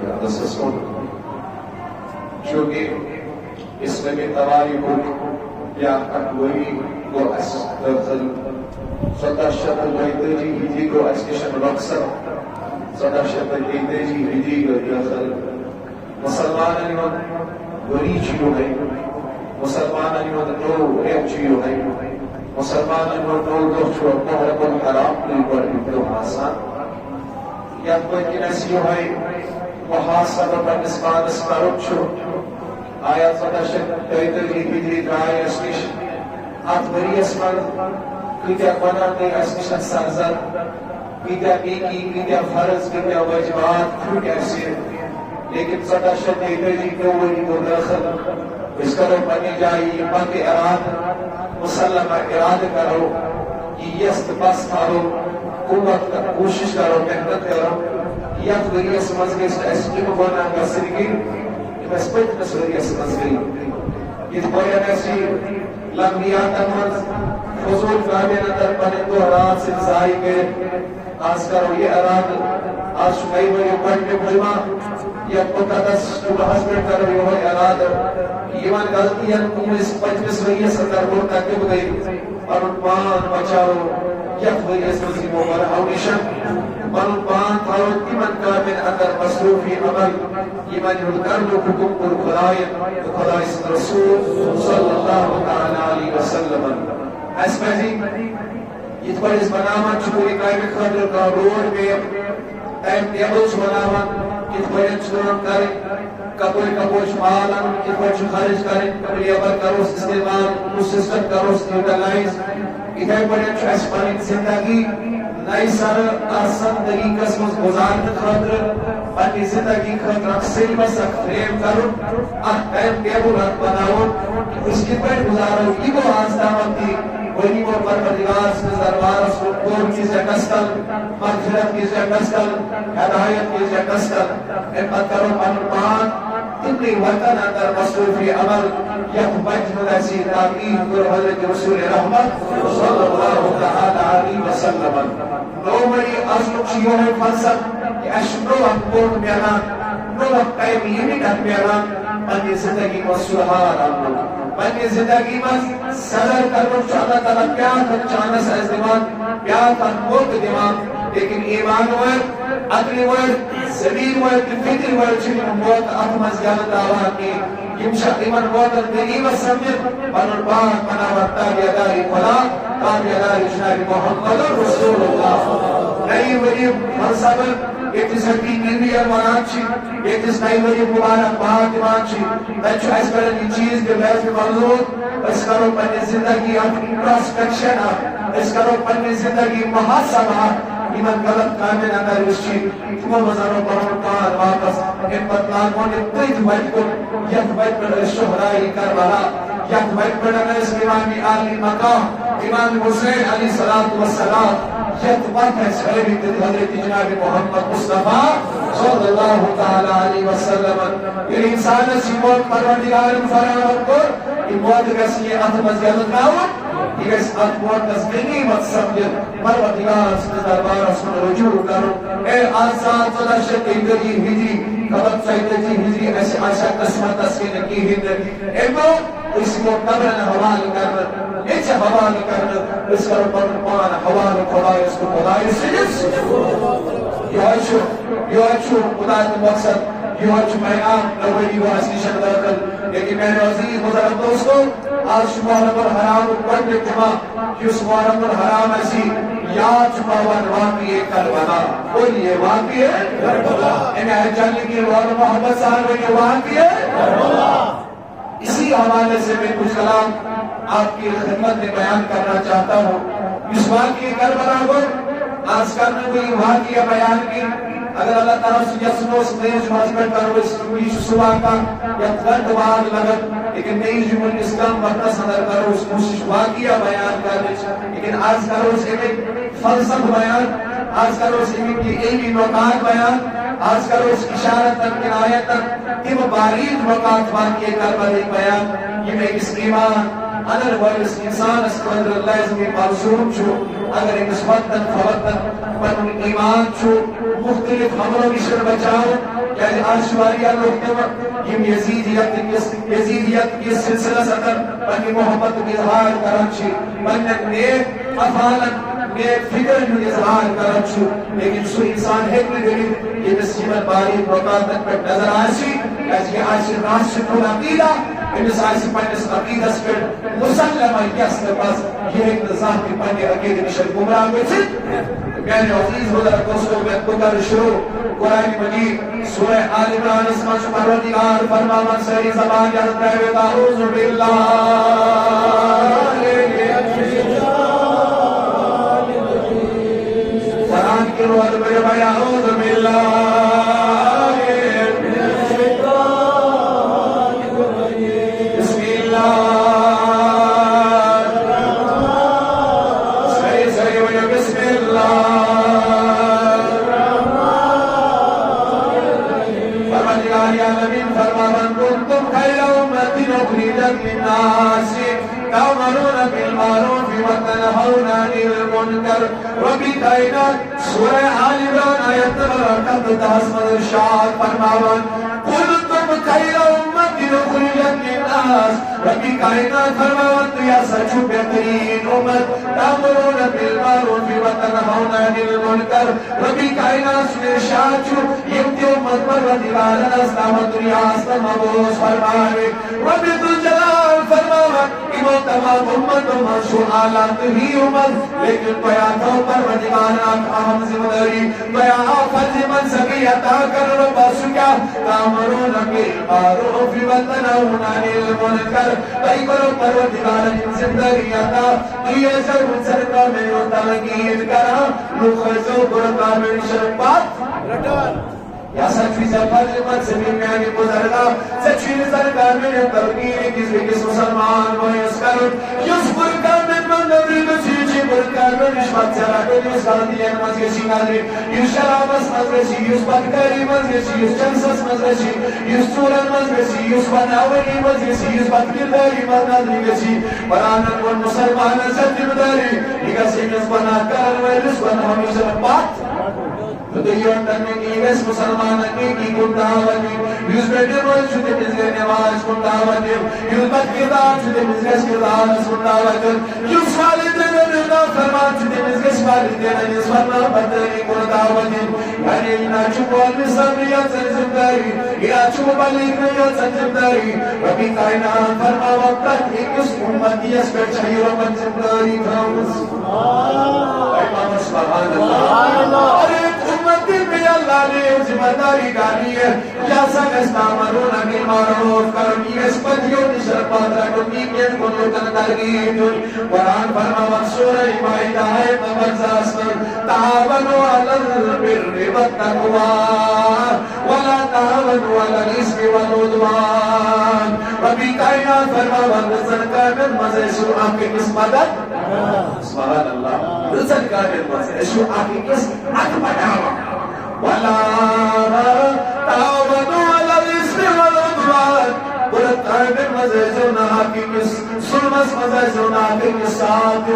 اقدس کن چونکہ اسلامی تواریخ یا اکوئی کو اس درزل 1732 ہجری کو اس کشن رقصر 1732 ہجری کو درزل مسلمان انہوں گری چیو ہے مسلمان انہوں دو ایک چیو ہے مسلمان انہوں دو چھو محرم الحرام لیور ابن حسان یا کوئی کنیسیو ہے محاسب پر نسبان اسکارت چھو آیا 1732 ہجری درائے اس کشن ات بری اسمان کتیا گناہ دے اس کشن سرزر کتیا نیکی کتیا فرض کتیا واجبات کھوٹ ایسے لیکن 1732 کو وہی کو داخل اس کرو بنی جائی ایمان کے اراد مسلمہ اراد کرو یست بس کرو قوت کا کوشش کرو محنت کرو یک بری اس مزگیس اس کی گناہ کا سرگی بس پت مسئلہ اس مزگی یہ بڑا ایسی لمبیات منز فضول فہمین اندر پنندو رات سے زائی کے آس کرو یہ اراد آج شکائی بری پڑھنے مجمع یا مقدس جو حسبت کر رہی ہوئے اراد ایمان غلطیاں انیس پنجلس ویہ سندر مرتکب گئی اور انپان بچاو یک ویہ سنزی موبر ہونیشن بلبان تھاوتی من کا من اندر مصروفی عمل ایمان یلکر لو حکم پر خدای رسول صلی اللہ علیہ وسلم اس پہلی یہ پر اس بناوان چکوری قائم خدر کا روڈ میں ٹائم ٹیبل بناوان کت پر چکرم کریں کپوئی کپوش مالن کت پر خارج کریں لیبر کروس استعمال سسٹم کروس یوٹیلائز ادھر پر اس پر زندگی نئی سر آسان طریقہ میں گزارنے خاطر پنی زندگی خاطر اکسل بس فریم کرو ٹائم ٹیبل بناؤ اس کی پر گزارو یہ وہ آزدامت تھی وہی وہ پروردگار سے دربار اس کو کون کی جگستل مغفرت کی جگستل ہدایت کی جگستل احمد کرو پنرمان اتنی وطن اندر مصروفی عمل یک بجن ایسی تاقید کرو حضرت رسول رحمت صلی اللہ علیہ وسلم نو مری ازلق شیوہ فلسل کہ اشنو اکبون میران نو اکتائی میران میران پنی زندگی کو سہار آنو پنی زندگی میں صدر کرو چاہتا تعالیٰ پیار چانس از دماغ پیار موت دماغ لیکن ایمان ورد عقل ورد زمین ورد فکر ورد چلی موت اتمز جانت آوان کی یمشا ایمان موت دنیم سمجھ بنر پاک مناوت تابیداری خدا تابیداری جناب محمد رسول اللہ نئی وریم منصبر ایتیس ہٹی نیوی ارمان چی ایتیس نئی وریم مبارک بہت ایمان چی بچو اس پر این چیز کے بیس میں موضوع اس کرو پنی زندگی اپنی پراسپیکشن اس کرو پنی زندگی محاسبہ ایمان غلط کامل اندر اس چیز تمہیں مزاروں پر کار واپس ان پتلان مونے تیج وجہ کو یک وجہ پر شہرائی کربلا یک وجہ پر اس امامی آلی مقام امام حسین علیہ السلام یک وقت ہے سہیبی تیت حضرت جناب محمد مصطفیٰ صلی اللہ تعالی علیہ وسلم یہ انسان سی موت پروردگار فراہم کو یہ موت کسی اتمز یادت ناؤں یہ اس موت کس غنیمت سمجھت پروردگار سے دربار سن رجوع کرو اے آزاد صدر ہجری قبط سیدتی ہجری ایسے عائشہ قسمت اسکین کی ہندر اے مو اس کو قبرن حوال کرنا ایچے حوال کرنا اس کا پان حوال خدای اس کو خدای سجس یہ اچھو خدای مقصد یہ اچھو بیان نوری واسی شکل لیکن میں نے عزیز مذہب دوستو آج محرم الحرام پڑھ اتما کہ اس محرم الحرام ایسی یاد چھپاوان واقعی کربلا اور یہ واقعی ہے کربلا انہیں جاننے کی مولانا محمد صاحب یہ واقعی ہے کربلا اسی حوالے سے میں کچھ کلام آپ کی خدمت میں بیان کرنا چاہتا ہوں اس واقعی کربلا کو آج کرنے کوئی واقعی بیان کی اگر اللہ تعالیٰ سے جسنو سمیش مذبت کرو اس کوئی صبح کا یا ترد بعد لگت لیکن نئی جمعن اسلام وقت صدر کرو اس کوشش واقعہ بیان کرنے لیکن آج کرو اس ایک فلسف بیان آج کرو اس کی علمی نوکات بیان آج کرو اس اشارت تک کنایت تک تم باریک نوکات واقعی کربلا بیان یہ میں اس ایمان اگر وٲلِس اِنسانس خٲطرٕ لازمی ملزوٗم چھُ اگر أمِس وقتن فوقتن پنُن ایمان چھُ مختلف حملو نِش بچاوُن کیٛازِ آز چھِ واریاہ لُکھ تِم یِم یزیٖدیت کِس سلسلس اندر پننہِ محبتُک اظہار کران چھِ پننٮ۪ن نیک افعالن نیک فکرن ہُنٛد اظہار کران چھُ لیکن سُہ اِنسان ہیٚکہِ نہٕ کٔرِتھ ییٚمِس یِمن باریٖک نقاطن پٮ۪ٹھ نظر آسہِ کیٛازِ یہِ آسہِ راسِخُل عقیدہ أمِس آسہِ پننِس عقیدس پٮ۪ٹھ مسلمہ یس نہٕ بس یہِ ہیٚکہِ نہٕ زانٛہہ تہِ پننہِ عقیدٕ نِش گمراہ گٔژھِتھ میانہِ عزیٖز بُزرگ دوستو مےٚ بہٕ کرٕ شروع قرآن مجید سورہ آل عمرانس منٛز چھُ پروردگار فرماوان سٲری زبان یلہٕ ترٛٲوِتھ اعوذ باللہ قرآن کی روح بڑے بڑے اعوذ باللہ تأمرون بالمعروف وتنهون عن المنكر ربی کائنات سورہ آل عمران آیت نمبر 10 ارشاد فرماوان کنتم خیر امت اخرجت للناس ربی کائنات فرماوان تو یا سچو بہترین امت تأمرون بالمعروف وتنهون عن المنكر ربی کائنات سے ارشاد چھو یم تی امت پروردگار اسلام دنیا اسلام مبوس فرمائے ربی الجلال فرماوان تمام امت منصور حالات ہی امت لیکن تویا تو پروردگار اہم ذمہ داری تویا فرض منصبی عطا کر ربا سکیا تامرون بالمعروف وتنهون عن المنکر ای کرو پروردگار ذمہ داری عطا تو یہ ضرور سرکا میں تلقین کرا نخزو برکا میں شربات یا سچوی زفر منصبی میانی بزرگا سچوی زرگا میں تلقین کس مسلمان ویس کرن یس برکا من نبری بسیچی برکا من رشوت سراکن یس گاندین مزگشی نادری یس شرابس مزگشی یس بدکاری مزگشی یس جنسس مزگشی یس چورن مزگشی یس بناوری مزگشی یس بدکرداری مزگشی برانن ون مسلمان سجم داری یکا سیمس بنا کرن ویلس بنا ہمیشہ بات تو یہ کرنے کی اس مسلمان کی دعوت یوز بیٹر روز چھتے مزگر نماز کو دعوت یوز بد کردار چھتے مزگر کردار کو دعوت یوز والدین نے فرمان چھتے مزگر والدین نے فرمان بدری کو دعوت یعنی نہ چھپو مسلمیت سنجداری یا چھپو بلیغیت سنجداری ربی کائنات فرما وقت ایک اس امتی اس پر چاہیے رحمت سنجداری فرماؤں سبحان اللہ امتی پہ اللہ نے ذمہ داری ڈالی ہے یا سکس تامرون بالمعروف کرنی اس پتیوں کی شرپات رکھنی کے کنوکن ترغیب قرآن فرماوان سورہ مائدہ ہے نمبر 10 تعاونوا علی البر والتقوی ولا تعاونوا علی الاسم والعدوان ربی کائنات فرماوان رزق کامل مزے شو آپ کی کس مدد سبحان اللہ رزق کامل مزے شو آپ کی کس حق بڑھاوا ولا تعاونوا على الاسم والعدوان قرآن کامل مزے شو آپ کی کس سلمس مزے شو آپ کی کس ساتھ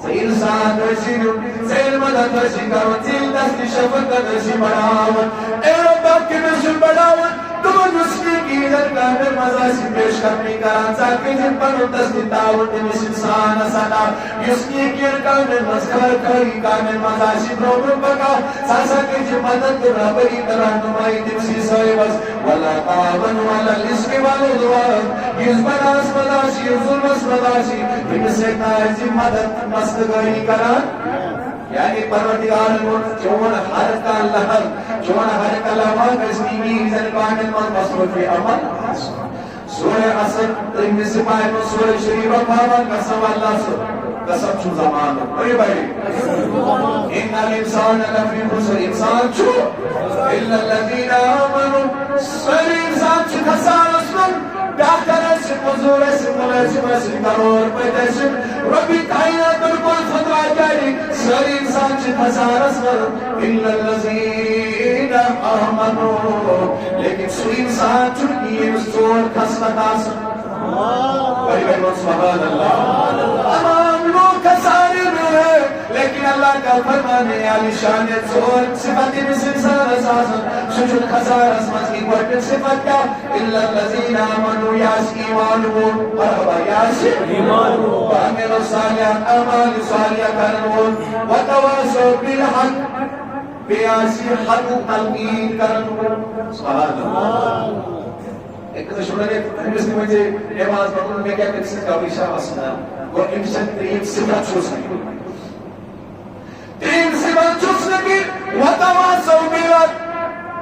سیل ساتھ درشی سیل مدد درشی کرو سیل دستی شفت درشی بڑھاون اے ربا کی مشن بڑھاون تو نسلی کی در کامل مزاسی پیش کرنی کران ساکی جن پر دستی تاوٹ مش انسان سانا یسنی کیر کامل مزخر کری کامل مزاسی پروگرام بکا ساسا کی جن مدد رابری کران نمائی دمسی سوئی بس وَلَا تَعَوَنُ عَلَى الْإِثْمِ وَالْعُدْوَانِ یس بناس مداشی ظلمس مداشی ان سے تاجی مدد مستگری کران یعنی پروردگار چون ہر کا لحظ چون ہر کا لحظ کسی کی زن کامل مصروف عمل سورہ عصر ترمی سپاہی میں سورہ شریف پاون قسم اللہ سے قسم چھو زمان بڑی بڑی ان الانسان لفی خسر انسان چھو الا الذین آمنوا سر انسان چھو خسار اسمن ڈاکٹر ایسے مزور ایسے ملیسے ایسے کرور پیدیسے ربی کائنات بالکل خطرہ جاری سر انسان چھو خسار اسمن الا الذین آمنوا لیکن سر انسان چھو یہ مستور خسمت آسن بڑی بڑی سبحان اللہ. تمام لوگ خسارے میں ہے لیکن اللہ کا فرمانے علی شان ظہور صفاتی مسلسل اساسن سجن خسار اسمت کی گوٹن صفت کا الا الذین آمنوا یاس ایمانون مرحبا یاس ایمانون وعملوا الصالحات اعمال صالحہ کرنون وتواصوا بالحق بیاسی حق تلقین کرنون. سبحان اللہ. ایک دشمن مسلم مجھے نماز پڑھنے میں کیا کسی کا اشارہ سنا وہ انسان تین صفات چھو سکی تین صفات چھو سکی وتواصوا بالحق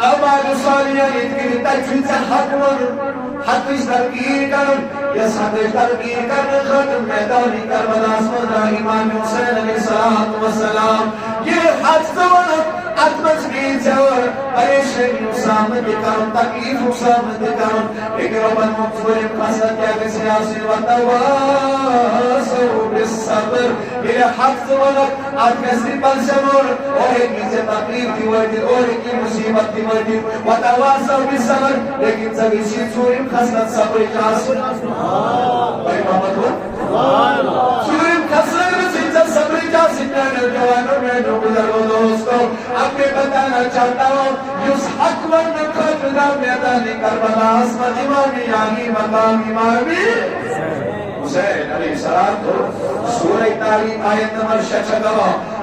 اعمال صالحہ اتنی تجوید سے حق حق اس ترکیب کرن یا ساتھ ترکیب کرن ختم میدانی کربلا اسمنا امام حسین علیہ السلام یہ حق زمانت اتمس کی جور پریشانی سامنے کرن تکلیف سامنے کرن ایک ربن مقصور قصد یا کسی آسل و تواصوا بالصبر یہ حق زمانت آج کسی پل شمور اور ایک سے تکلیف دی وردی اور ایک مصیبت دی وردی و تواصوا بالصبر لیکن سبھی سوریم خسرت صبر جاسر بھائی محمد ہو سوریم خسرت صبر جاسر میں جوانوں میں بزرگوں دوستوں اب میں بتانا چاہتا ہوں اس حق ورنہ خطرہ میدان کربلا عصمت امامی علی مقام امامی حسین علیہ السلام تو سورہ تعلیم آیت نمبر 66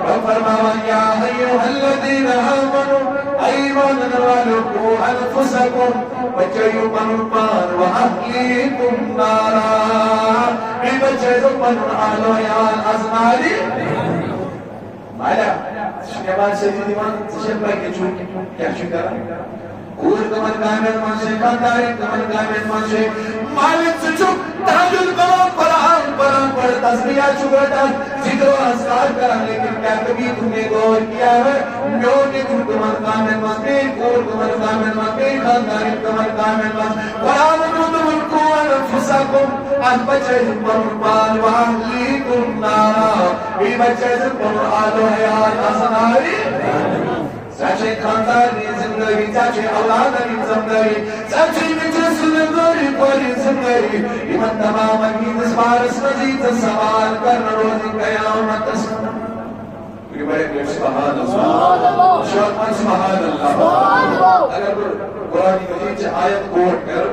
رب فرماوان یا ایوہ الذین آمنوا ایمان والکو انفسکم بچیو پنپان و اہلیکم نارا بی بچیو پنپان آلویان ازناری مالا شنیوان سے دیوان تشن بھائی کے چھوٹ کیا شکر اور کمن کامل منشے خانداری کمن کامل منشے مالک سے چھوٹ تحجل کرو قرآن پر تصویہ چھوٹا ذکر و اذکار کرا لیکن کیا کبھی تمہیں غور کیا ہے نوٹی کمن کامل منشے اور کمن کامل منشے خانداری کمن کامل منشے قرآن رضو القوان انفسکم ان بچے پربان و اہلیکم نارا بی بچے پربان و حیات ازناری سچے خاندانی زندگی سچے اولادانی زندگی سچے مجلس زندگی پوری زندگی ایمان تمام امید اس بارس مزید سوال کر روزی قیامت یہ بڑے بڑے سبحان اللہ شاکر سبحان اللہ. اگر قرآن مجید سے آیت کوٹ کر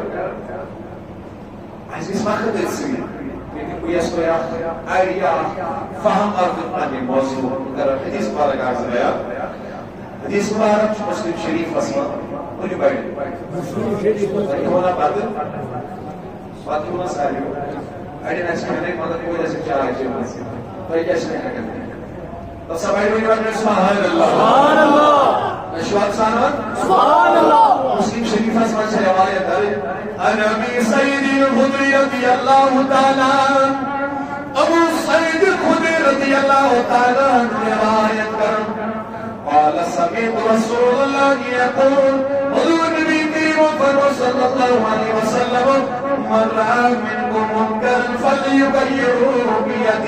عزیز وقت دیسی لیکن کوئی اس کو آئیہ فہم ارد پانی موضوع اگر حدیث بارک آگز رہا حدیث مبارک مسلم شریف اسما بنی بائی ہونا بات ہونا ساری ہو ایڈین ایسے کہنے مدد کوئی جیسے چاہ ہے جیون سے تو یہ کیسے نہیں کرتے تو سب آئی بنی بائی سبحان اللہ نشوات سانوان سبحان اللہ مسلم شریف اسما سے روایت ہے انبی سیدی الخدری رضی اللہ تعالی ابو سعید الخدری رضی اللہ تعالی روایت کرم قال سمعت رسول الله يقول حضور نبی کریم صلی اللہ علیہ وسلم من رأى منكم منکرا فلیغیره بیده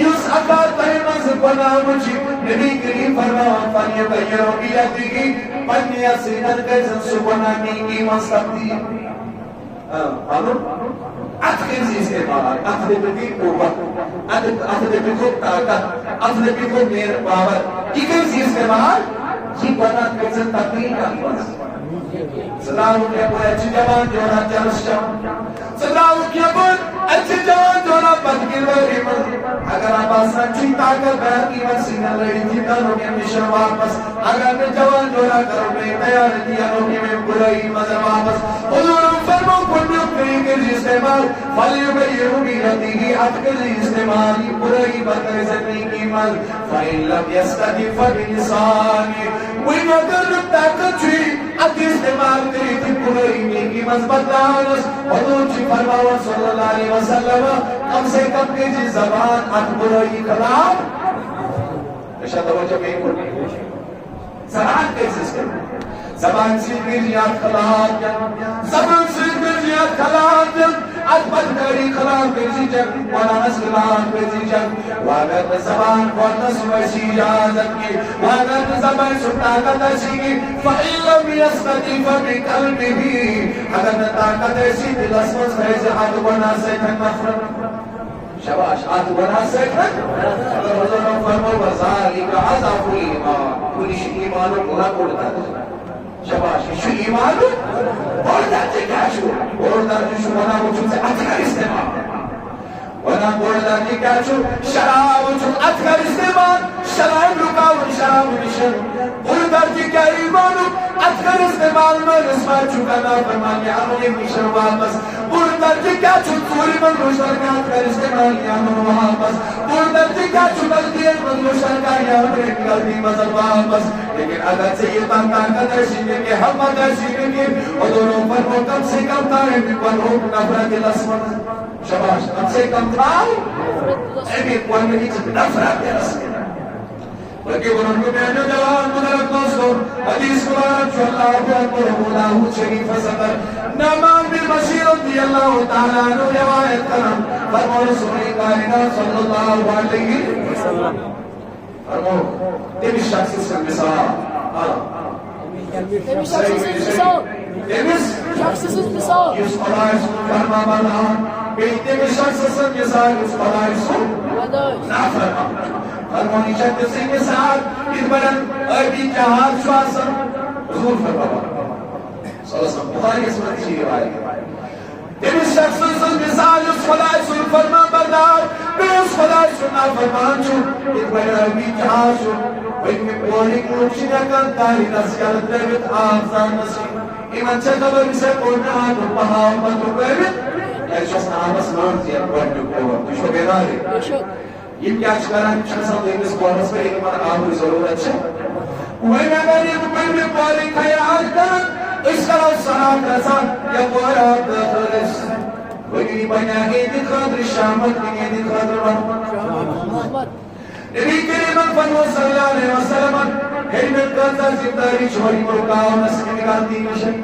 یس اکات مز بنا مجھے نبی کریم فرمان فلیغیره بیده پنی سینت کیسن سبنانی کی مستقدی معلوم اتخذ استعمال اخذ بکی قوت اخذ بکی طاقت اخذ بکی میر باور یہ کیسی استعمال یہ بنا کیسن تقریر کا بس سلام کے پر اچھی جوان جونا چرس شام سلام کے پر اچھی جوان جونا بدگیر وری من اگر آپ آسان چی طاقت بیان کی ورسینہ لڑی تھی کنو کے مشن واپس اگر میں جوان جونا کرو میں تیار دیا روکی میں برائی مزر واپس حضور فرمو کنو کر استعمال فلیغیره بیده اتخذ استعمال برائی بکر زنی کی مل فإن لم يستطع فبلسانه وإن اگر طاقت چی ات استعمال کری تھی برائی کی مثبت دانس حضور چی فرماوا صلی اللہ علیہ وسلم کم سے کم کی جی زبان ات برائی خلاف اشارہ توجہ میں کرنی زبان کیسے استعمال زبان سے گریات خلاف زبان سے گریات خلاف اکبر کری خلاف بیزی جب ونانس خلاف بیزی جب واگر زبان ونس ویسی اجازت کی واگر زبان سناکت اسی کی فَإِلَّا لم يستطيع بقلبه اگر نہ طاقت ایسی دل اسمس ہے ہاتھ بنا سکن مفرد شباش ہاتھ بنا سکن اگر حضور فرمو وذالک اضعف الایمان کلی ایمان گناہ کرتا ہے شباش شو ایمان اور درجے کیا شو اور درجے شو بنا وجود سے اچھا استعمال ونا بولدا کی کیا چھو شراب چھو اکثر استعمال شراب رکاو شراب نشن بولدا کی کیا ایمان اکثر استعمال میں رسوا چکا نہ فرمانے ہمیں نشن واپس بولدا کی کیا چھو چوری میں روشن کا اکثر استعمال یا من واپس بولدا کی کیا چھو غلطی ہے من روشن کا یا من غلطی مزل واپس لیکن اگر سے یہ بات کا درشنے کے ہم درشنے کے اور دونوں پر وہ کم سے کم تارے پر ہو نفرت الاسمت شباش کم سے کم تھا ایمی کوئی نہیں نفرت الاسمت بلکہ انہوں نے بہنوں جوان مدرک دوستوں حدیث مبارک جو اللہ اکبر داؤد شریف سفر نعمان بن بشیر رضی اللہ تعالیٰ عنہ روایت کرم فرمو رسول کائنات صلی اللہ علیہ وسلم فرمو تیمی شخص سے مثال تیمی شخص سے مثال یس خدای سن فرما بنا تیمی شخص سے مثال یس خدای سن نافرمان فرمانی چاہتے سے مثال اس برن اربی جہاز شواسن حضور فرما صلی اللہ علیہ وسلم بخاری اس وقت چیئے آئی تیمی شخص سے مثال یس خدای سن فرما بردار بیس خدای سن نافرمان چھو اس برن اربی جہاز شو وإن بوريك لوكشنا كان تاري نسيان تربت آفزان نسي إيمان چكبر سيقولنا نبها ومتوبرت يشوف نعمس نورتي أكبر نبوة تشو بيناري یہ کیا چکران چنسان دیکھنس بورس پر ایمان آموری ضرورت چھے وإن اگر یہ مکل میں بوريك خیال کرن اس کرو سنات رسان یا بورات خلص وإن بناگی دی خادر شامت بنی دی خادر محمد نبی کریم صلی اللہ علیہ وسلم حلمت قدر زنداری چھوڑی مرکاو نسکی نگاتی مشن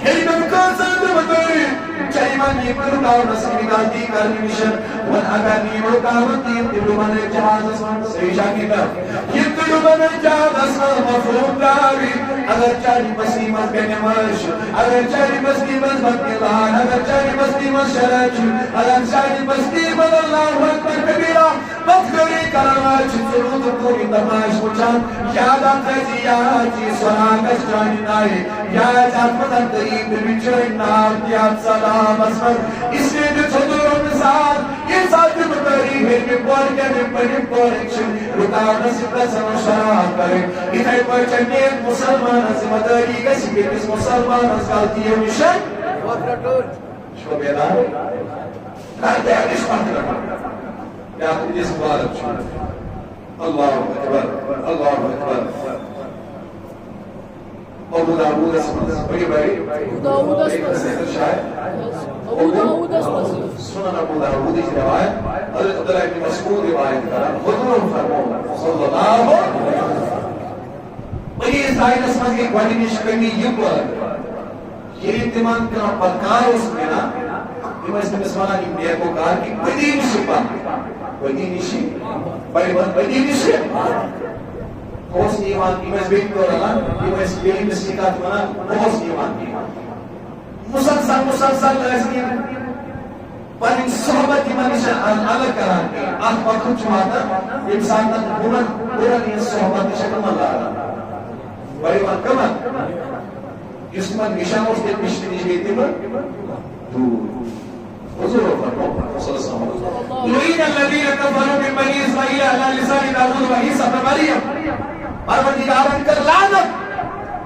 حلمت قدر زنداری چاہیمان یہ مرکاو نسکی نگاتی کرنی مشن ون اگر نی مرکاو تیم دلو من جہاز اسمان سیشا کی طرف یہ دلو من جہاز اسمان مفہوم داری اگر چاری مسیمت بے نمائش اگر چاری مسیمت بطلان اگر چاری مسیمت شرچ اگر چاری مسیمت اللہ اکبر کبیرہ مفکری کرامات ضرورت پوری تماش مچان یادا تجی یاجی سراغش جانی نائی یاد آتمدن قریب بچر نام دیاد سلام اسمد اس نے جو چھدر و مثال یہ ساتھ مطری ہے کہ پور کرنے پڑی پورکشن رکاو نصیب رسم شراب کرے اتھائی پر چنگے مسلمان مداری کسی کہ کس مسلمان از غلطی مشن شو بیدار کرتے ہیں اس وقت رکھا یا تو جس مبارک چھو اللہ اکبر اللہ اکبر ابو داود اسمس بڑی بڑی ابو داود اسمس سنن ابو داود اس روایت حضرت عبداللہ ابن مسعود روایت کرا حضور فرمو صلی اللہ علیہ وسلم بنی اسرائیل اسمس کی گوڑی نشکنی یہ پر یہ انتمان کا پرکار اس میں نا یہ میں اس میں سوانا کی بے کو کہا کہ بڑی نشکا بڑی نشی خوص ایمان کی میں اس بیٹ کو رہا یہ میں اس بیٹ مسیقات منا خوص ایمان کی مسلسل ایسی پر ان صحبت ایمان نشان الگ کران کے آنکھ پر خود چماتا انسان تک برن یہ صحبت شکل من لارا بڑی بات کمت جس من نشان اس کے پشتی نشیتی پر دور حضور فرمو صلی اللہ علیہ وسلم لعین الذین کفروا من بنی اسرائیل علی لسان داؤد و عیسی ابن مریم پروردگارن کر لعنت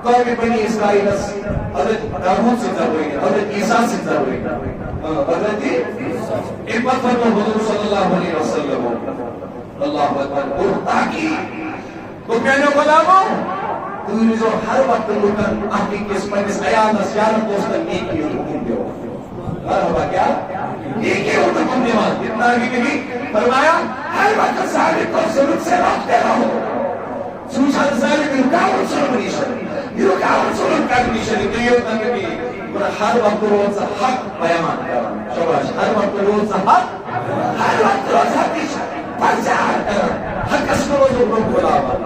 قوم بنی اسرائیل حضرت داؤد سے ہوئی حضرت عیسی سے ہوئی حضرت ان پر فرمو حضور صلی اللہ علیہ وسلم اللہ اکبر اور تاکہ تو کہنے غلاموں تو جو ہر وقت لوکن آپ کی قسمت اس عیال اسیارت دوستن نیکی اور حکم دیو ہوا کیا ایک ہی ہوتا تم دیوان اتنا آگے بھی فرمایا ہر وقت ظالم کو ظلم سے روکتے رہو سوچان ظالم رکاوٹ ظلم نیشن یہ رکاوٹ ظلم کا نیشن تو یہ ہوتا کہ ہر وقت روز حق بیان کرنا شباش ہر وقت روز حق ہر وقت روز حق پرچار کرنا حق اس کو روز روز بلاوا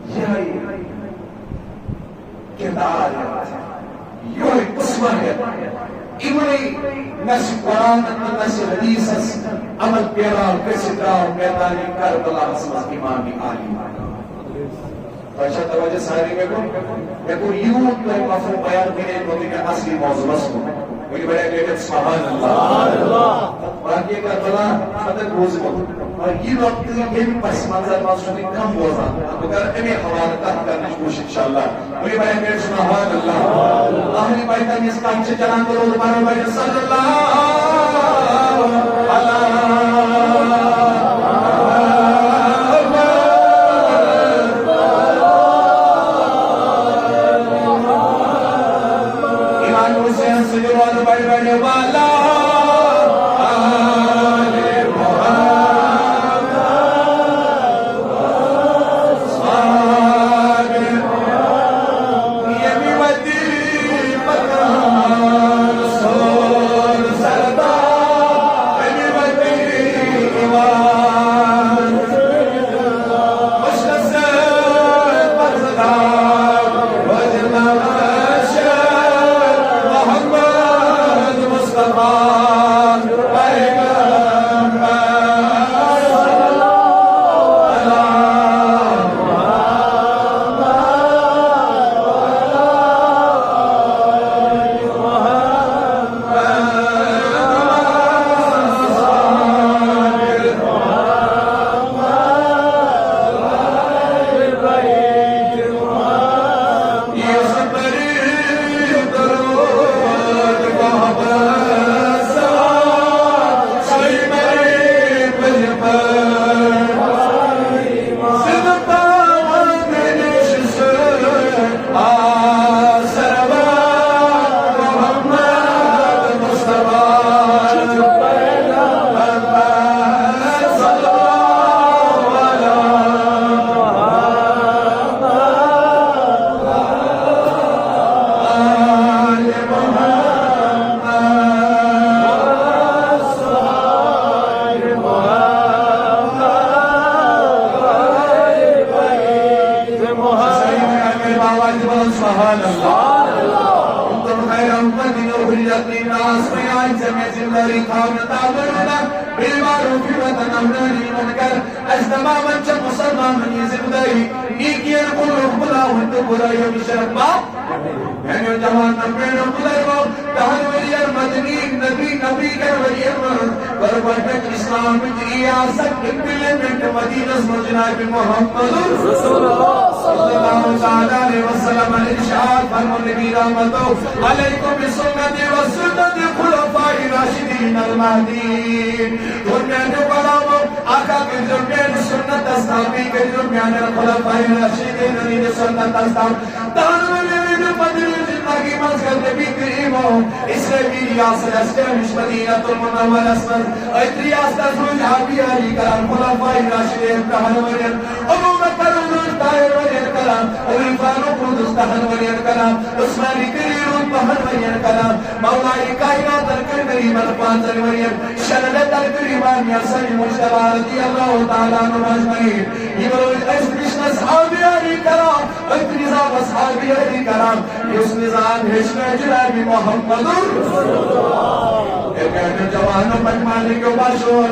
یہ کردار یہ قسمہ ہے امنی نس قرآن نس حدیث عمل پیرا کسی دراو میدانی کربلا اسمس امامی عالی بچہ توجہ ساری میں کو یوں تو مفہوم بیان کرنے کو کہ اصلی موضوع مسئلہ مجھے بڑے کہتے سبحان اللہ باقی کربلا ختم روز کو اور یہ وقت یہ پس منظر ماسونی کم بوزا اگر امی حوالہ تک کرنے کی کوشش انشاءاللہ مجھے بڑے کہتے سبحان اللہ آخری بائیتا اس کام سے چلان کرو دوبارہ بائیتا صلی اللہ ایمان حسین سجوان بڑی بڑی والا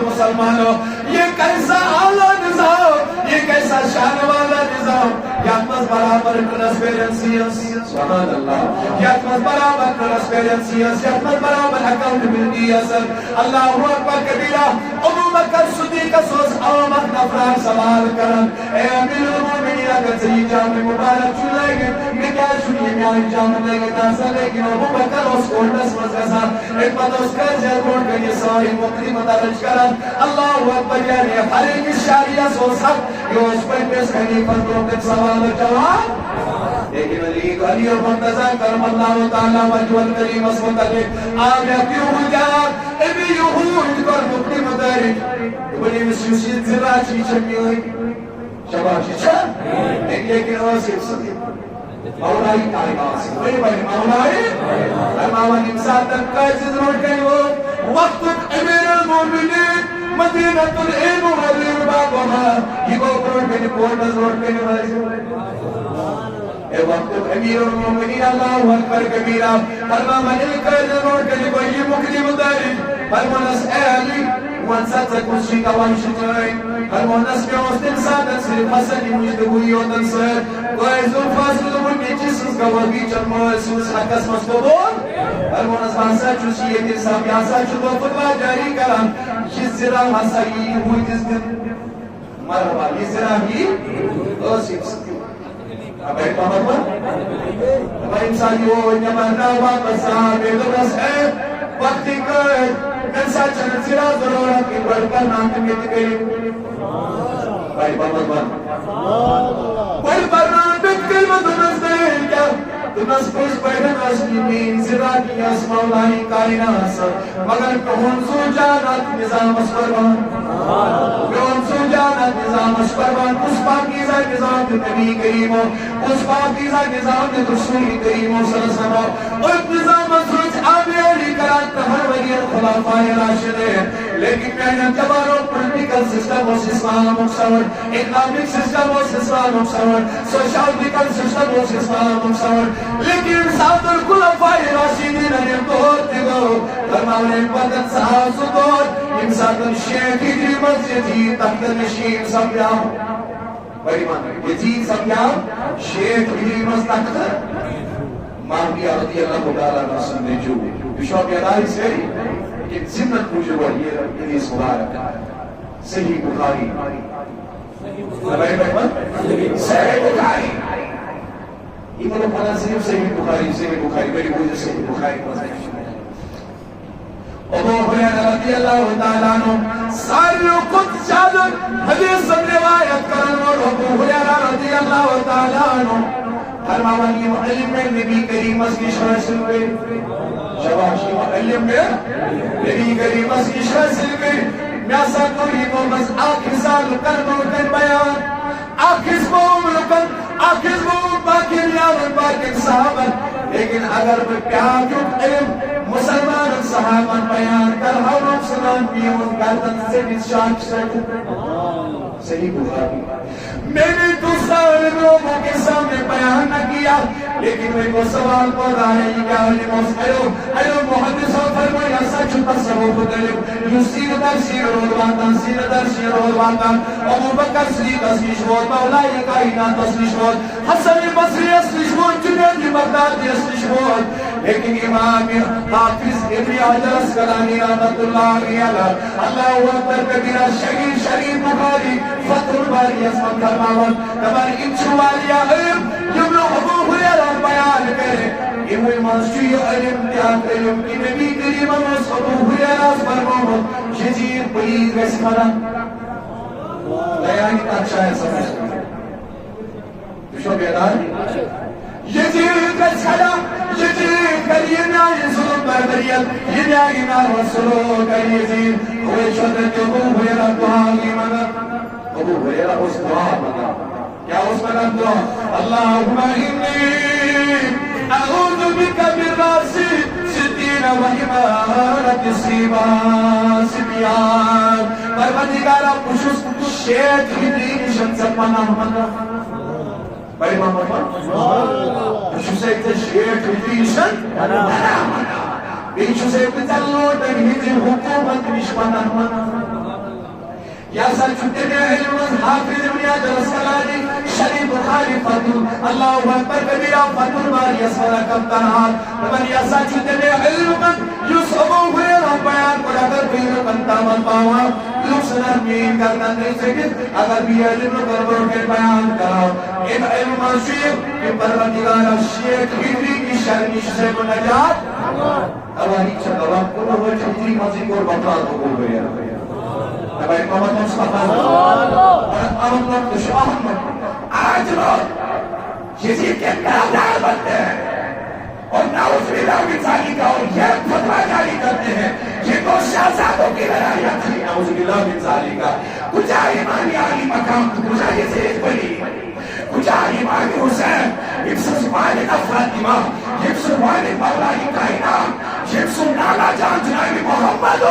مسلمانوں یہ کیسا اعلیٰ نظام یہ کیسا شان والا نظام یاتمس برابر ٹرانسپیرنسیس سبحان اللہ یاتمس برابر ٹرانسپیرنسیس یاتمس برابر اکاؤنٹیبلٹی اثر اللہ اکبر کبیرہ ابو بکر صدیق سوز آمد نفران سوال کرن اے امیر المومنین اگر صحیح جامع مبارک چھو لے گے میں کیا چھوئے میں آئی جامع لے گے تاسا لیکن ابو بکر اس کونڈس مزگزا ایک پتہ اس کا جہد کونڈ کے یہ ساری مقدی مدارج کرن اللہ اکبر یعنی ہر ایک شاریہ سو سب یہ اس پر پیس خلیفہ پروکت سوال و جواب لیکن علی اور منتظر کرم اللہ تعالیٰ وجہ الکریم اس متعلق آگیا کیوں ہو جا ابھی یہود کر مقدی مدارج بلی مسیوسیت زرا چی چکی ہوئی شباب چیچا لیکن آسیب سکتے مولائی تعلیم آسیب بلی بلی مولائی امام امساد تک قائد روٹ گئی ہو وقت امیر المومنین مدینہ العلم والعلم بابها یہ کو روٹ گئی کوٹس روٹ گئی اے وقت امیر المومنین اللہ اکبر کبیرہ فرما من القرد مرکز کوئی مکرم دارج فرمانس اے علی وانسات سکوز شکا وانشتائی فرمانس میں اوستن ساتن صرف حسنی مجدبوی ہوتن سر کوئی ذوالفاصل ملکی جسس کا وقی چلموال سوز حقس مستبور فرمانس وانسا چوشی یہ دل سام یاسا چلو فتوہ جاری کرام یہ زرا حسا ہی ہوئی جس دن مرحبا یہ زرا ہی اوسیم سکتی اب ایک محمد اب انسانی ہو نمانا واپس آبے درس ہے وقتی کرد کنسا چند زرا ضرورت کی بڑھ کر ناکمیت کریم بھائی محمد بڑھ پر ناکمیت کلمت نزدین کیا تنس پوش پیدن اسلیمین زراکی اسم اللہ کائنات مگر کہون سو جانت نظام اسپربان کہون سو جانت نظام اسپربان اس پاکیزہ نظام نبی کریمو اس پاکیزہ نظام رسول کریمو صلی اللہ علیہ وسلم اس نظام سوچ آبی علی کرات تہر ولیر خلافہ راشدے لیکن میں جبارو پولیٹیکل سسٹم اس اسلام مقصور اکنامک سسٹم اس اسلام مقصور سوشیالٹیکل سسٹم اس اسلام مقصور لیکن ساتھ الخلافہ راشدین نے دوت دیگو فرمانے وقت سہاز دوت انسان شیخ ہجری مسجدی تحت نشیم سبیا بڑی مانا یزید سبیا شیخ ہجری مسجد مانگیا رضی اللہ تعالیٰ نصر نے جو بشوق یاداری سے کہ زمت پوچھو یہ حدیث مبارک صحیح بخاری صحیح بخاری یہ مطلب پڑھا صرف صحیح بخاری بڑی بوجھ صحیح بخاری ابو حریرہ رضی اللہ تعالیٰ عنہ ساری قدس شہادت حدیث سب روایت کرن اور ابو حریرہ رضی اللہ تعالیٰ عنہ فرماوانی معلم میں نبی کریم کی شرح سلوے شباشی معلم میں نبی کریم کی شرح سلوے میاسا کوئی بس آخر سال کرنو کن بیان آخر سبوم لکن آخر سبوم باقی نیارن باقی صحابت لیکن اگر میں پیار جب علم مسلمان صحابان بیان کر ہم سنان بیون کردن سے اس شاک سے صحیح بخاری میں نے دوسرا لوگوں کے سامنے بیان نہ کیا لیکن میں کو سوال کو رہا ہے کہ علم ایو محدث و فرمایا سچ تصوف دلو یسیر در سیر روان سیر در سیر روان ابو بکر صدیق اسلیش بود مولا کائنات اسلیش بود حسن بصری اسلیش بود جنید بغدادی اسلیش بود لیکن امام حافظ ابن حجر اسقلانی رحمۃ اللہ علیہ اللہ اکبر کبیرہ شریف بخاری فتح الباری اسم فرماون تمہاری انشوالیا علم جملو ابو حریرہ بیان کرے یہ ہوئی منشوی علم تیاد علم کی نبی کریم اس ابو حریرہ فرماون یزید پلید ویس مرا بیانی اچھا ہے سمجھ بشو بیدار یزید ویس مرا یزید کرینا ظلم بردریت یدائنا رسولو کر یزید ہوئے شدت ابو حریرہ دعالی مدد ابو حریرہ اس دعا مدد کیا اس مدد دعا اللہم انی اعوذ بک من راس ستین و امارت سیبا سبیان پروردگارہ پوچھوس شیخ ہجری شمس پناہ مدد بھائی محمد پوچھوس ایک شیخ ہجری شمس پناہ مدد بیچوس ایک تلو تک ہجری حکومت نش پناہ مدد یا سر چھتے میں علم حافظ ابن حجر اسقلانی شریف بخاری فتح اللہ اکبر کبیرہ فتح الباری اسفرہ کب تنہار من یا سر چھتے میں علم یوس ابو حریرہ بیان کو اگر بھی رکن تامل پاوا لوسنر مین کرنا نہیں سکت اگر بھی علم کربر کے بیان کراؤ ان علم منشیب کہ پروردگار شیخ ہجری کی شرمیش سے منجات اوانی چکا وقت کو وہ ہجری مزید اور بطرات کو گئے نبی محمد مصطفیٰ احمد احمد آج لوگ یزید کے قرادار بنتے ہیں اور نعوذ باللہ من ذالک اور یہ فتوہ جاری کرتے ہیں کہ دو شہزادوں کی لڑائیاں تھی نعوذ باللہ من ذالک کجا امام علی مقام کجا یزید بلی کجا امام حسین حفظ والد فاطمہ حفظ والد مولا کائنات جنسو نالا جان جنابی محمد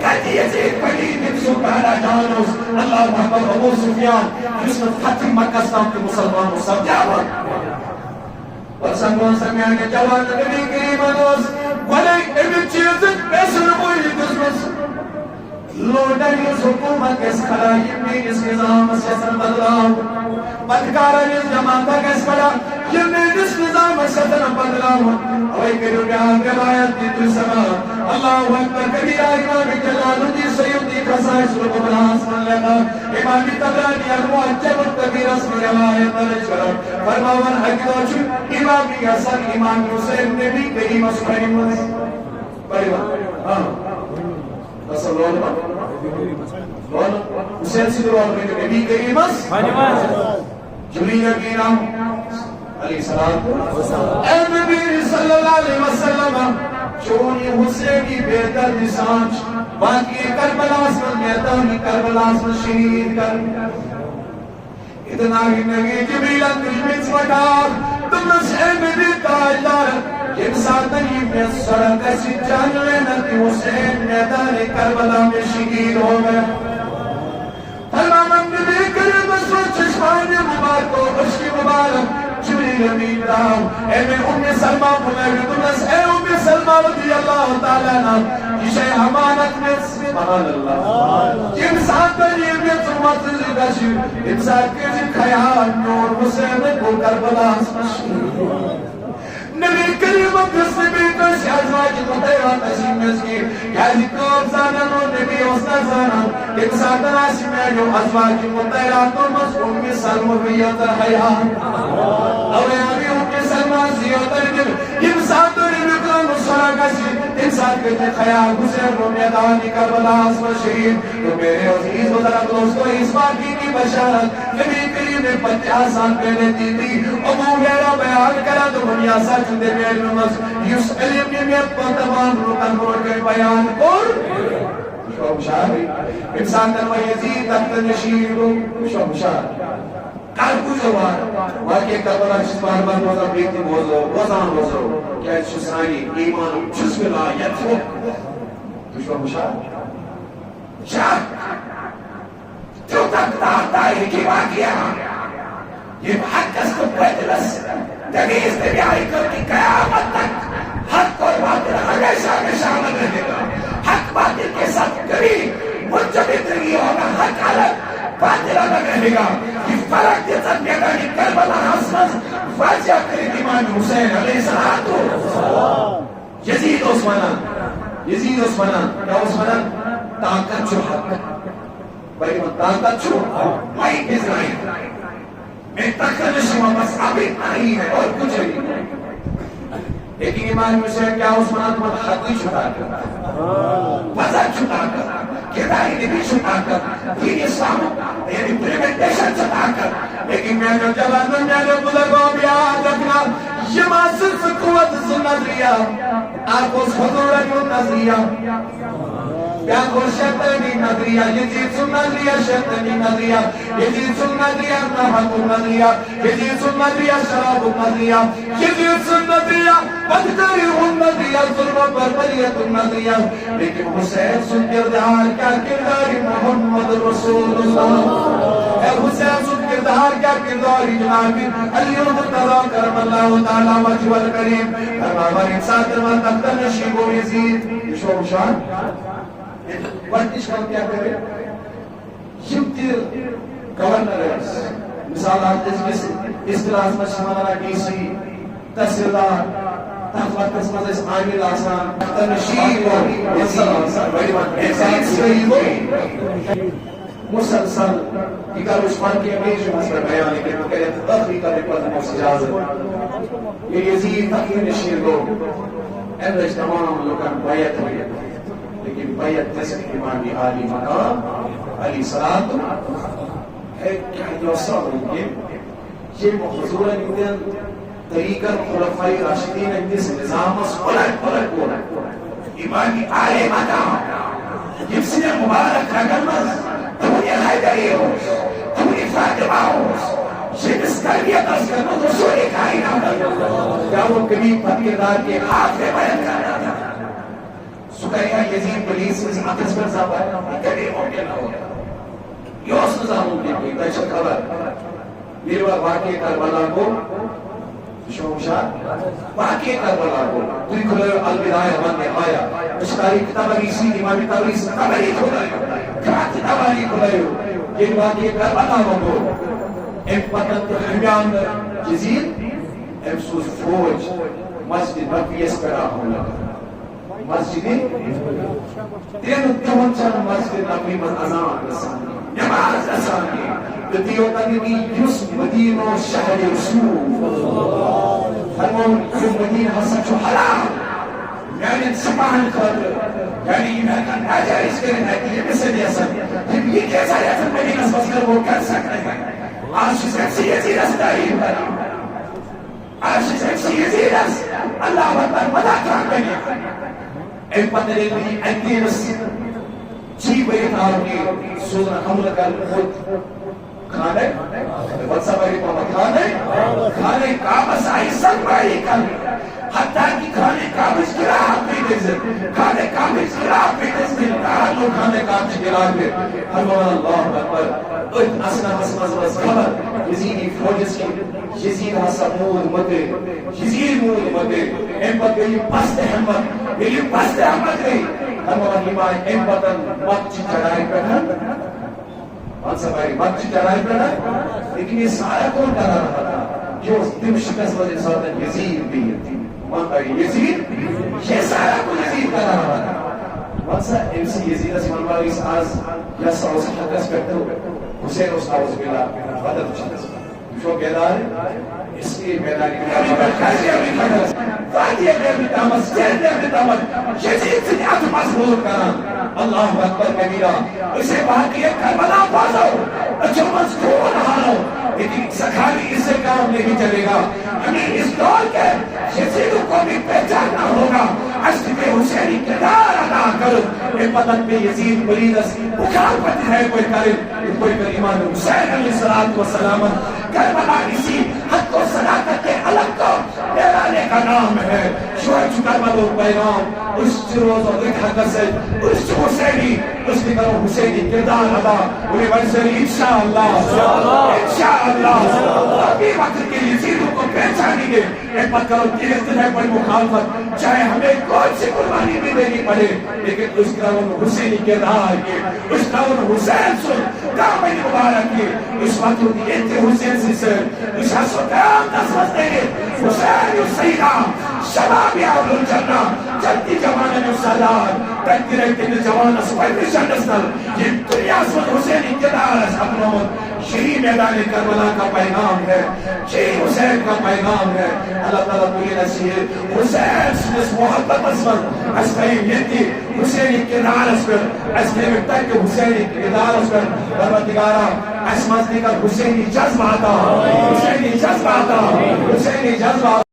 کہتی یزید پڑی جنسو نالا جان اللہ محمد ابو سفیان جس میں فتح مکہ سام کے مسلمان سب جاوان ورسنگون سمیانے جوان نبی کریم انوز ولی ابن چیزن پیسر بوئی دسمس لوڈن اس حکومت اس خلائم میں اس نظام سیسن بدلاؤ بدکارن اس جماعتا کس پڑا یہ میں اس نظام سیسن بدلاؤ اوئی کرو بیان روایت دی تو سما اللہ اکبر کبیرہ امام جلال الدین سیدی خصائص القبراس من لگا امام تبرانی المعجم الکبیر اس میں روایت درج کرو فرماون حقیقت امام حسن امام حسین نبی کریم اسفرین بڑی بات نصر لولما لولما حسین سیدر والمین نبی کریم اس جبریل اگیرام علیہ السلام اے نبی صلی اللہ علیہ وسلم چونی حسینی بہتر نسانچ باقی کربلاس من میدانی کربلاس من شہید کر اتنا ہی نگی جبریل تجمیز وٹار تمس اے نبی تاجدار انسان نہیں میں سڑک ایسی جانوے نتی حسین میدان کربلا میں شہید ہو گئے فرمان نبی کریم سو چشمان مبارک و عشق مبارک جبریل امین راو اے میں سلمہ بلائے تمس اے سلمہ رضی اللہ تعالیٰ نا یہ امانت میں سبحان اللہ انسان تنیم میں تمت زدشی انسان کے جن خیال نور حسین کو کربلا اسمشی نبی کریم اپس نبی کش ازواج مطیرات اسیم نسکی یعنی کام زانن و نبی حسن زانن انسان تناسی میں جو ازواج مطیرات و مصر سلم ویت حیان اور یعنی سلمہ زیادر جب انسان تنیم اکرام سرا کسی انسان کے جن خیال حسین و میدانی کربلا اسم شہید تو میرے عزیز بزرگ دوستو اس باقی کی بشارت نبی کریم نے 50 سال پہلے دی تھی ابو غیرہ بیان کرا تو دنیا سچ دے میرے نمس یس علم نمیت پر تمام رکن روڑ کے بیان کر شعب شاہی انسان تنوہ یزید تخت نشیر ہو شعب شاہی کارکو زوار واقعی کربلا جس بار بار موزہ بیتی موزہ وزان موزہ کیا شسرانی ایمان جس ولایت ہو شعب شاہی شاہ جو تک دائر کی واقعہ یہ حق اس کو بدلس تمیز نبی آئی کر کی قیامت تک حق اور باطل ہمیشہ ہمیشہ آمد رہے گا حق باطل کے ساتھ کبھی منجمد نہیں ہوگا حق الگ باطل الگ رہے گا یہ فرق دیتا میدانی کربلا حسنس واجہ کریم امام حسین علیہ السلام یزید عثمانہ کیا عثمانہ طاقت جو حق بھائی من طاقت جو مائی بزرائی میں تخت نشیمہ بس عبید نہیں ہے اور کچھ نہیں لیکن امام حسین کیا عثمان کو حقی چھٹا کر وزن چھٹا کر کرداری نبی چھٹا کر دین اسلام یعنی پریمنٹیشن چھٹا کر لیکن میں جو جوان میں جو بزرگوں بیاد رکھنا یہ ماں صرف قوت نظریہ آپ اس حضور علیہ نظریہ بیان کو شیطانی نظریہ یزید سن نظریہ شیطانی نظریہ یزید سن نظریہ نحق نظریہ یزید سن نظریہ شراب نظریہ یزید سن نظریہ بدکاری نظریہ ظلم بربریت نظریہ لیکن حسین سن کردار کیا کرداری محمد رسول اللہ اے حسین سن کردار کیا کرداری جنابی علی المرتضی کرم اللہ تعالیٰ وجہ والکریم ہمارا انسان درمان تختہ نشیب و یزید یہ شعب شان ورزش کر کیا کرے شمتر گورنر ہے مثال آتے اس کلاس میں شمانا ڈی سی تحصیلدار تحفظ قسمت اس عامل آسان تنشیر مسلسل اگر عثمان کی امیر جو مسئلہ بیان ہے کہ وہ کہتے ہیں تخری کا رکوت موسیجازت یہ یزید تخری نشیر لوگ اندرش تمام لوگان بیعت ہوئی لیکن بیعت تسک امامی عالی مقام علی صلاة ہے کہ جو صبر ہوگی یہ حضور اندن طریقہ خلفائی راشدین اندس نظام اس قلق امامی عالی مقام جبسی مبارک رگمز تمہیں حیدری ہوش تمہیں فاطمہ ہوش یہ مستقلیت از کنو رسول کائنات کیا وہ کبھی بد کردار کے ہاتھ میں بیان کرنا تھا؟ سکھایا یزید پولیس سے آتش پر صاحب ہے کبھی ممکن نہ ہوگا یہ اس نظام ممکن کی دہشت خبر میرے واقعی کربلا کو شوشار واقعی کربلا کو توی کھلے الوداع ہمان میں آیا اشتاری کتابی سی امامی تاریخ کتابی کھلے کتابی کھلے یہ واقعی کربلا کو ام پتن ہمیان جزید ام سوز فوج مسجد نبویس پر آہوں لگا مسجد تین چون مسجد نبوی من ازان رسان نماز رسان کی دیو تنگی یس مدینہ شہر رسول فرمون یہ مدینہ حسن چو حرام یعنی سپاہن خاطر یعنی ایمان کا ناجائز کرنا ہے یہ مثل یسن جب یہ کیسا یسن مدینہ سبسکر وہ کر سکتے ہیں آج سے یزید اسدائی آج سے یزید اللہ اکبر مدہ کام کرنے اے پتر بھی انتینس چی بیت آرمی سوزن حمل کر خود کھانے وطسا بری پاما کھانے کامس آئی سنبائی کر حتیٰ کی کھانے کامس گراہ پیٹے سے کھانے کامس گراہ پیٹے سے کھانے کھانے کامس گراہ پیٹے حرمان اللہ اکبر ایت اسنا حسمز خبر یزیدی فوجس کی یزید حسن مود مدے یزید مود مدے امت گئی پست احمد گئی پست احمد گئی حرمان ایمان امتن مت چی چڑھائی پہنا آنسا بھائی مت چی چڑھائی پہنا لیکن یہ سارا کون کرا رہا تھا جو دم شکست وجہ ساتھ یزید بھی یزید یہ سارا کو یزید کرا رہا تھا وانسا امسی یزید اس منواریس آز یسا اس حد اسپیکتو حسین اس آوز بلا بدر چکس جو بیدار اس کی بیداری کبھی برکازی ابھی کھڑس فادی ابھی تامس جہد ابھی تامس یزید سے آت مصبور کرا اللہ اکبر کبیرہ اسے باقی کربلا بازو اچھو مذکور حالو لیکن سکھالی اس سے کام نہیں چلے گا ہمیں اس دور کے یزیدوں کو بھی پہچاننا ہوگا عشق پہ حسینی کردار ادا کرو اے پتن پہ یزید بریدس بخار پتی ہے کوئی کرم کوئی کر ایمان حسین علیہ السلام کربلا اسی حق و صداقت کے علم کو لیرانے کا نام ہے شوہر کربلا پیغام اس روز و ایک حق سے اس حسینی اس کی کرو حسینی کردار ادا انہیں ورسلی انشاءاللہ ابھی وقت کے یزیدوں کو پہچانی گے ایک بات کرو تیرے ہے بڑی مخالفت چاہے ہمیں کون سی قربانی بھی دینی پڑے لیکن اس کا ان حسینی کردار کے اس کا ان حسین سن دامن مبارک کے اس وقت دیتے حسین سے سر اس حسودان دس دیں گے حسین سیدہ شبابی عبد الجنہ جلدی جوانہ جو سالار تکتی رہتے ہیں جوانہ سوائد شنسل یہ دنیا سن حسینی کردار اس اپنون یہی میدان کربلا کا پیغام ہے یہی حسین کا پیغام ہے اللہ تعالیٰ تجھے نصیب حسین سنس محبت اسمن اس فہیم یتی حسینی کردار اس پر اس فہیم تک حسینی کردار اس پر پروردگارہ اس مزدی کا حسینی جذب آتا حسینی جذب آتا حسینی جذب آتا